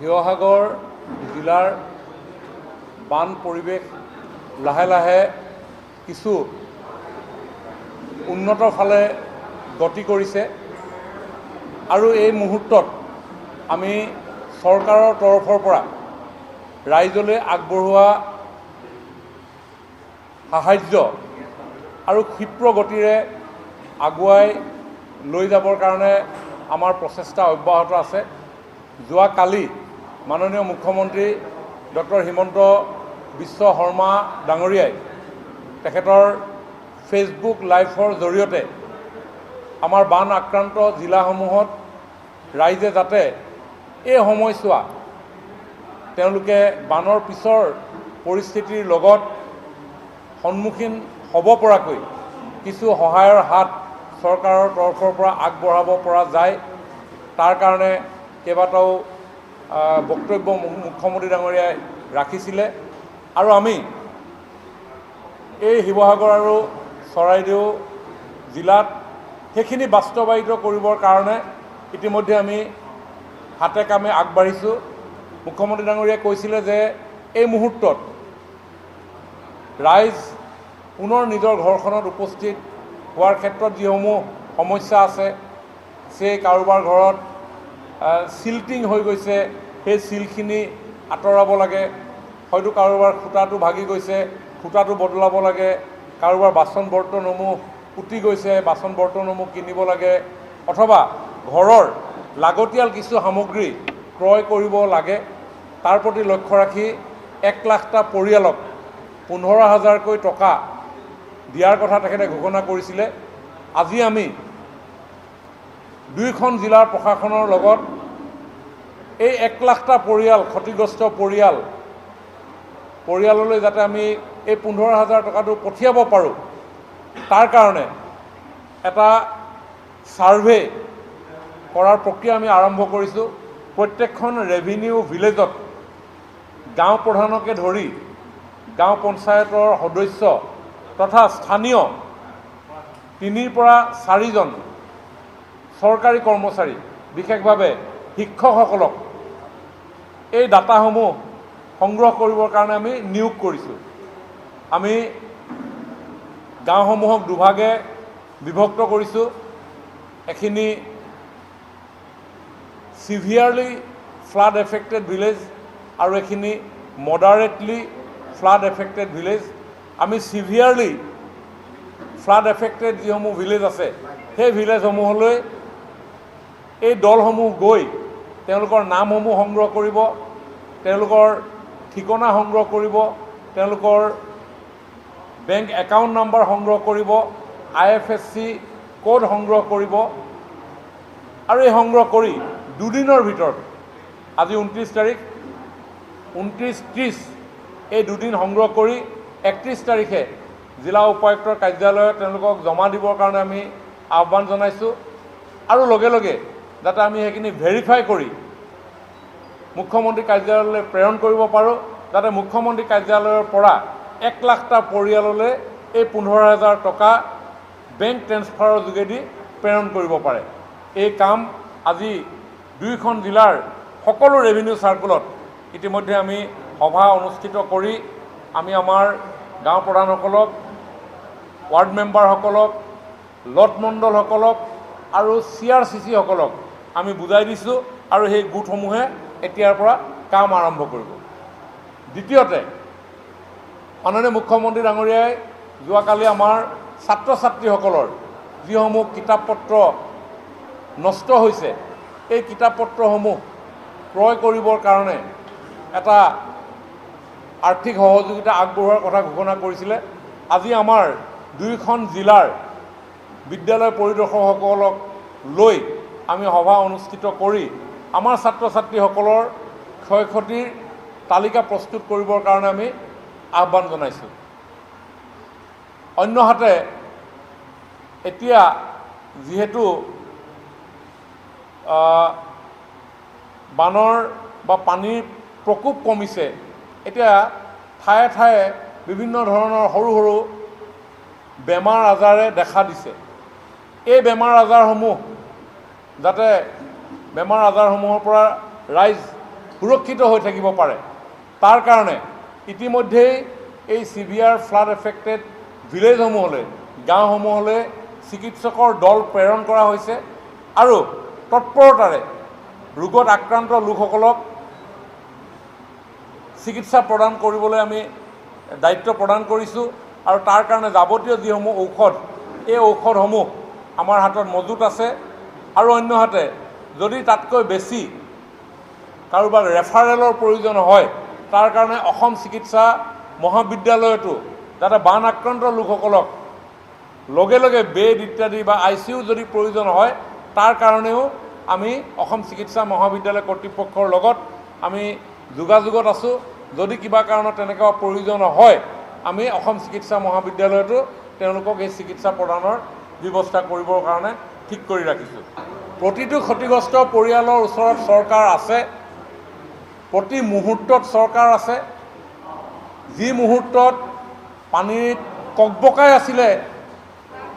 শিৱসাগৰ জিলাৰ বান পৰিৱেশ লাহে লাহে কিছু উন্নত ফালে গতি কৰিছে আৰু এই মুহূৰ্তত আমি চৰকাৰৰ তৰফৰ পৰা ৰাইজলৈ আগবঢ়োৱা সাহায্য আৰু ক্ষিপ্ৰ গতিৰে আগুৱাই লৈ যাবৰ কাৰণে আমাৰ প্ৰচেষ্টা অব্যাহত আছে। যোৱাকালি মাননীয় মুখ্যমন্ত্ৰী ডক্টৰ হিমন্ত বিশ্ব শৰ্মা ডাঙৰীয়াই তেখেতৰ ফেচবুক লাইভৰ জৰিয়তে আমাৰ বান আক্ৰান্ত জিলাসমূহত ৰাইজে যাতে এই সময়ছোৱা তেওঁলোকে বানৰ পিছৰ পৰিস্থিতিৰ লগত সন্মুখীন হ'ব পৰাকৈ কিছু সহায়ৰ হাত চৰকাৰৰ তৰফৰ পৰা আগবঢ়াব পৰা যায়, তাৰ কাৰণে কেইবাটাও বক্তব্য মুখ্যমন্ত্ৰী ডাঙৰীয়াই ৰাখিছিলে আৰু আমি এই শিৱসাগৰ আৰু চৰাইদেউ জিলাত সেইখিনি বাস্তৱায়িত কৰিবৰ কাৰণে ইতিমধ্যে আমি হাতে কামে আগবাঢ়িছোঁ। মুখ্যমন্ত্ৰী ডাঙৰীয়াই কৈছিলে যে এই মুহূৰ্তত ৰাইজ পুনৰ নিজৰ ঘৰখনত উপস্থিত হোৱাৰ ক্ষেত্ৰত যিসমূহ সমস্যা আছে, সেই কাৰোবাৰ ঘৰত চিল্টিং হৈ গৈছে, সেই চিলখিনি আঁতৰাব লাগে, হয়তো কাৰোবাৰ খুঁটাটো ভাগি গৈছে, খুঁটাটো বদলাব লাগে, কাৰোবাৰ বাচন বৰ্তনসমূহ পুতি গৈছে, বাচন বৰ্তনসমূহ কিনিব লাগে, অথবা ঘৰৰ লাগতিয়াল কিছু সামগ্ৰী ক্ৰয় কৰিব লাগে। তাৰ প্ৰতি লক্ষ্য ৰাখি 1 লাখটা পৰিয়ালক 15,000কৈ টকা দিয়াৰ কথা তেখেতে ঘোষণা কৰিছিলে। আজি আমি দুয়োখন জিলাৰ প্ৰশাসনৰ লগত এই 1 লাখটা পৰিয়াল, ক্ষতিগ্ৰস্ত পৰিয়াললৈ যাতে আমি এই 15,000 টকাটো পঠিয়াব পাৰোঁ, তাৰ কাৰণে এটা ছাৰ্ভে কৰাৰ প্ৰক্ৰিয়া আমি আৰম্ভ কৰিছোঁ। প্ৰত্যেকখন ৰেভিনিউ ভিলেজত গাঁও প্ৰধানকে ধৰি গাঁও পঞ্চায়তৰ সদস্য তথা স্থানীয় 3 পৰা 4জন চৰকাৰী কৰ্মচাৰী, বিশেষভাৱে শিক্ষকসকলক এই ডাটাসমূহ সংগ্ৰহ কৰিবৰ কাৰণে আমি নিয়োগ কৰিছোঁ। আমি গাঁওসমূহক দুভাগে বিভক্ত কৰিছোঁ। এখিনি চিভিয়াৰলি ফ্লাড এফেক্টেড ভিলেজ আৰু এখিনি মডাৰেটলি ফ্লাড এফেক্টেড ভিলেজ। আমি চিভিয়াৰলি ফ্লাড এফেক্টেড যিসমূহ ভিলেজ আছে, সেই ভিলেজসমূহলৈ এই দলসমূহ গৈ তেওঁলোকৰ নামসমূহ সংগ্ৰহ কৰিব, তেওঁলোকৰ ঠিকনা সংগ্ৰহ কৰিব, তেওঁলোকৰ বেংক একাউণ্ট নাম্বাৰ সংগ্ৰহ কৰিব, IFSC কোড সংগ্ৰহ কৰিব আৰু এই সংগ্ৰহ কৰি 2 দিনৰ ভিতৰত, আজি 29 তাৰিখ, 29-30 এই 2 দিন সংগ্ৰহ কৰি 31 তাৰিখে জিলা উপায়ুক্তৰ কাৰ্যালয়ত তেওঁলোকক জমা দিবৰ কাৰণে আমি আহ্বান জনাইছোঁ আৰু লগে লগে যাতে আমি সেইখিনি ভেৰিফাই কৰি মুখ্যমন্ত্ৰী কাৰ্যালয়লৈ প্ৰেৰণ কৰিব পাৰোঁ, যাতে মুখ্যমন্ত্ৰী কাৰ্যালয়ৰ পৰা 1 লাখটা পৰিয়াললৈ এই 15,000 টকা বেংক ট্ৰেন্সফাৰৰ যোগেদি প্ৰেৰণ কৰিব পাৰে। এই কাম আজি দুয়োখন জিলাৰ সকলো ৰেভিনিউ চাৰ্কুলত ইতিমধ্যে আমি সভা অনুষ্ঠিত কৰি আমি আমাৰ গাঁও প্ৰধানসকলক, ৱাৰ্ড মেম্বাৰসকলক, লট মণ্ডলসকলক আৰু CRCC-সকলক আমি বুজাই দিছোঁ আৰু সেই গোটসমূহে এতিয়াৰ পৰা কাম আৰম্ভ কৰিব। দ্বিতীয়তে, মাননীয় মুখ্যমন্ত্ৰী ডাঙৰীয়াই যোৱাকালি আমাৰ ছাত্ৰ ছাত্ৰীসকলৰ যিসমূহ কিতাপ পত্ৰ নষ্ট হৈছে, এই কিতাপ পত্ৰসমূহ ক্ৰয় কৰিবৰ কাৰণে এটা আৰ্থিক সহযোগিতা আগবঢ়োৱাৰ কথা ঘোষণা কৰিছিলে। আজি আমাৰ দুয়োখন জিলাৰ বিদ্যালয় পৰিদৰ্শকসকলক লৈ আমি সভা অনুষ্ঠিত কৰি আমাৰ ছাত্ৰ ছাত্ৰীসকলৰ ক্ষয় ক্ষতিৰ তালিকা প্ৰস্তুত কৰিবৰ কাৰণে আমি আহ্বান জনাইছোঁ। অন্যহাতে এতিয়া যিহেতু বানৰ বা পানীৰ প্ৰকোপ কমিছে, এতিয়া ঠায়ে ঠায়ে বিভিন্ন ধৰণৰ সৰু সৰু বেমাৰ আজাৰে দেখা দিছে। এই বেমাৰ আজাৰসমূহ যাতে বেমাৰ আজাৰসমূহৰ পৰা ৰাইজ সুৰক্ষিত হৈ থাকিব পাৰে। তাৰ কাৰণে ইতিমধ্যেই এই সিভিয়াৰ ফ্লাড এফেক্টেড ভিলেজসমূহলৈ গাঁওসমূহলৈ চিকিৎসকৰ দল প্ৰেৰণ কৰা হৈছে আৰু তৎপৰতাৰে ৰোগত আক্ৰান্ত লোকসকলক চিকিৎসা প্ৰদান কৰিবলৈ আমি দায়িত্ব প্ৰদান কৰিছোঁ আৰু তাৰ কাৰণে যাৱতীয় যিসমূহ ঔষধ এই ঔষধসমূহ আমাৰ হাতত মজুত আছে আৰু অন্যহাতে যদি তাতকৈ বেছি কাৰোবাক ৰেফাৰেলৰ প্ৰয়োজন হয় তাৰ কাৰণে অসম চিকিৎসা মহাবিদ্যালয়তো যাতে বান আক্ৰান্ত লোকসকলক লগে লগে বেড ইত্যাদি বা ICU যদি প্ৰয়োজন হয় তাৰ কাৰণেও আমি অসম চিকিৎসা মহাবিদ্যালয় কৰ্তৃপক্ষৰ লগত আমি যোগাযোগত আছোঁ। যদি কিবা কাৰণত তেনেকুৱা প্ৰয়োজন হয় আমি অসম চিকিৎসা মহাবিদ্যালয়তো তেওঁলোকক এই চিকিৎসা প্ৰদানৰ ব্যৱস্থা কৰিবৰ কাৰণে ঠিক কৰি ৰাখিছোঁ। প্ৰতিটো ক্ষতিগ্ৰস্ত পৰিয়ালৰ ওচৰত চৰকাৰ আছে, প্ৰতি মুহূৰ্তত চৰকাৰ আছে। যি মুহূৰ্তত পানীত ককবকাই আছিলে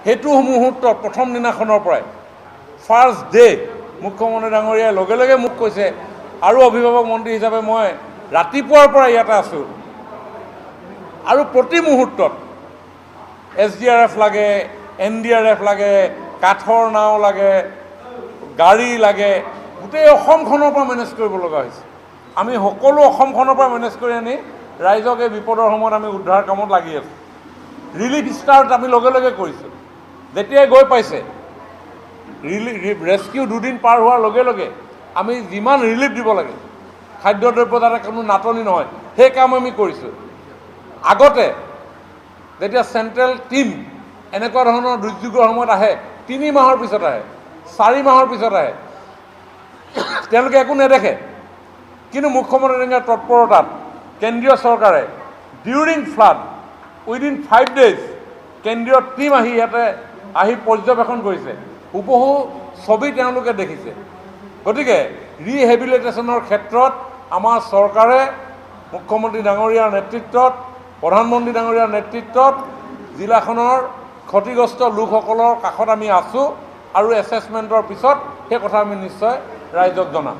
সেইটো মুহূৰ্তত প্ৰথম দিনাখনৰ পৰাই ফাৰ্ষ্ট ডে মুখ্যমন্ত্ৰী ডাঙৰীয়াই লগে লগে মোক কৈছে আৰু অভিভাৱক মন্ত্ৰী হিচাপে মই ৰাতিপুৱাৰ পৰা ইয়াতে আছোঁ আৰু প্ৰতি মুহূৰ্তত SDRF লাগে, NDRF লাগে, কাঠৰ নাও লাগে, গাড়ী লাগে, গোটেই অসমখনৰ পৰা মেনেজ কৰিব লগা হৈছে। আমি সকলো অসমখনৰ পৰা মেনেজ কৰি আনি ৰাইজক এই বিপদৰ সময়ত আমি উদ্ধাৰ কামত লাগি আছোঁ। ৰিলিফ ষ্টাৰ্ট আমি লগে লগে কৰিছোঁ। যেতিয়াই গৈ পাইছে ৰেস্কিউ দুদিন পাৰ হোৱাৰ লগে লগে আমি যিমান ৰিলিফ দিব লাগে খাদ্যদ্ৰব্য যাতে কোনো নাটনি নহয় সেই কাম আমি কৰিছোঁ। আগতে যেতিয়া চেণ্ট্ৰেল টীম এনেকুৱা ধৰণৰ দুৰ্যোগৰ সময়ত আহে 3 মাহৰ পিছত আহে, 4 মাহৰ পিছত আহে, তেওঁলোকে একো নেদেখে। কিন্তু মুখ্যমন্ত্ৰী ডাঙৰীয়াৰ তৎপৰতাত কেন্দ্ৰীয় চৰকাৰে ডিউৰিং ফ্লাড উইদিন 5 days কেন্দ্ৰীয় টীম আহি ইয়াতে আহি পৰ্যবেক্ষণ কৰিছে, হুবহু ছবি তেওঁলোকে দেখিছে। গতিকে ৰিহেবিলিটেশ্যনৰ ক্ষেত্ৰত আমাৰ চৰকাৰে মুখ্যমন্ত্ৰী ডাঙৰীয়াৰ নেতৃত্বত, প্ৰধানমন্ত্ৰী ডাঙৰীয়াৰ নেতৃত্বত জিলাখনৰ ক্ষতিগ্ৰস্ত লোকসকলৰ কাষত আমি আছোঁ আৰু এছেছমেণ্টৰ পিছত সেই কথা আমি নিশ্চয় ৰাইজক জনাম।